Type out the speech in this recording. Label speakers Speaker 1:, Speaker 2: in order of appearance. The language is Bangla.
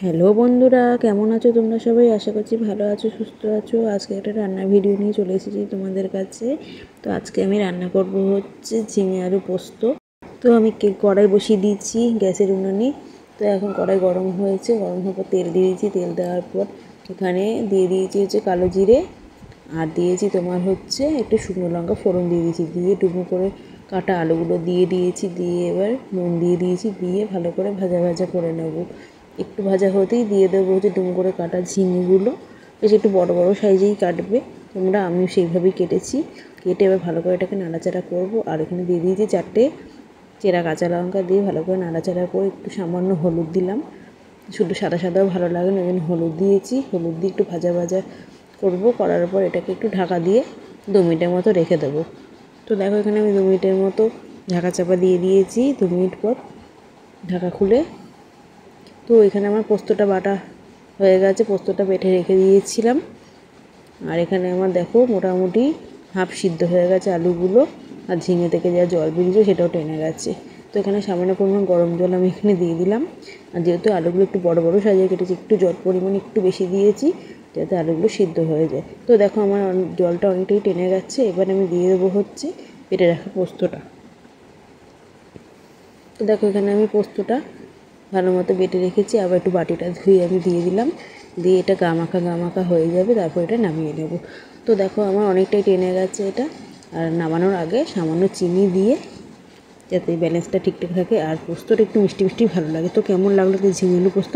Speaker 1: হ্যালো বন্ধুরা, কেমন আছো তোমরা সবাই? আশা করছি ভালো আছো, সুস্থ আছো। আজকে একটা রান্নার ভিডিও নিয়ে চলে এসেছি তোমাদের কাছে। তো আজকে আমি রান্না করব হচ্ছে ঝিঙে আলু পোস্ত। তো আমি কড়াই বসিয়ে দিয়েছি গ্যাসের উনুনে। তো এখন কড়াই গরম হয়েছে, গরম হওয়ার পর তেল দিয়ে দিয়েছি। তেল দেওয়ার পর এখানে দিয়ে দিয়েছি হচ্ছে কালো জিরে, আর দিয়েছি তোমার হচ্ছে একটু শুকনো লঙ্কা ফোড়ন দিয়ে দিয়েছি। দিয়ে ডুবো করে কাটা আলুগুলো দিয়ে দিয়েছি। দিয়ে এবার নুন দিয়ে দিয়েছি। দিয়ে ভালো করে ভাজা ভাজা করে নেব। একটু ভাজা হতেই দিয়ে দেবো হচ্ছে ডুমো করে কাটা ঝিঙেগুলো। বেশ একটু বড় বড় সাইজেই কাটবে তোমরা, আমিও সেইভাবেই কেটেছি। কেটে এবার ভালো করে এটাকে নাড়াচাড়া করব। আর এখানে দিয়ে দিয়েছি 4টে চেরা কাঁচা লঙ্কা। দিয়ে ভালো করে নাড়াচাড়া করে একটু সামান্য হলুদ দিলাম। শুধু সাদা সাদাও ভালো লাগে না, ওই জন্য হলুদ দিয়েছি। হলুদ দিয়ে একটু ভাজা ভাজা করব। করার পর এটাকে একটু ঢাকা দিয়ে 2 মিনিটের মতো রেখে দেবো। তো দেখো এখানে আমি 2 মিনিটের মতো ঢাকা চাপা দিয়ে দিয়েছি। 2 মিনিট পর ঢাকা খুলে তো এখানে আমার পোস্তটা বাটা হয়ে গেছে। পোস্তটা বেটে রেখে দিয়েছিলাম। আর এখানে আমার দেখো মোটামুটি হাফ সিদ্ধ হয়ে গেছে আলুগুলো। আর ঝিঙে থেকে যা জল বেরিয়েছে সেটাও টেনে গেছে। তো এখানে সামান্য পরিমাণ গরম জল আমি এখানে দিয়ে দিলাম। আর যেহেতু আলুগুলো একটু বড় বড় সাইজে কেটেছি, একটু জল পরিমাণ একটু বেশি দিয়েছি যাতে আলুগুলো সিদ্ধ হয়ে যায়। তো দেখো আমার জলটা অনেকটাই টেনে গেছে। এবার আমি দিয়ে দেবো হচ্ছে বেটে রাখা পোস্তটা। তো দেখো এখানে আমি পোস্তটা ভালো মতো বেটে রেখেছি। আবার একটু বাটিটা ধুয়ে আমি দিয়ে দিলাম। দিয়ে এটা গামাখা হয়ে যাবে, তারপর এটা নামিয়ে নেব। তো দেখো আমার অনেকটাই টেনে গেছে এটা। আর নামানোর আগে সামান্য চিনি দিয়ে যাতে ব্যালেন্সটা ঠিকঠাক থাকে। আর পোস্তটা একটু মিষ্টি মিষ্টি ভালো লাগে। তো কেমন লাগলো তো ঝিঙে আলু পোস্ত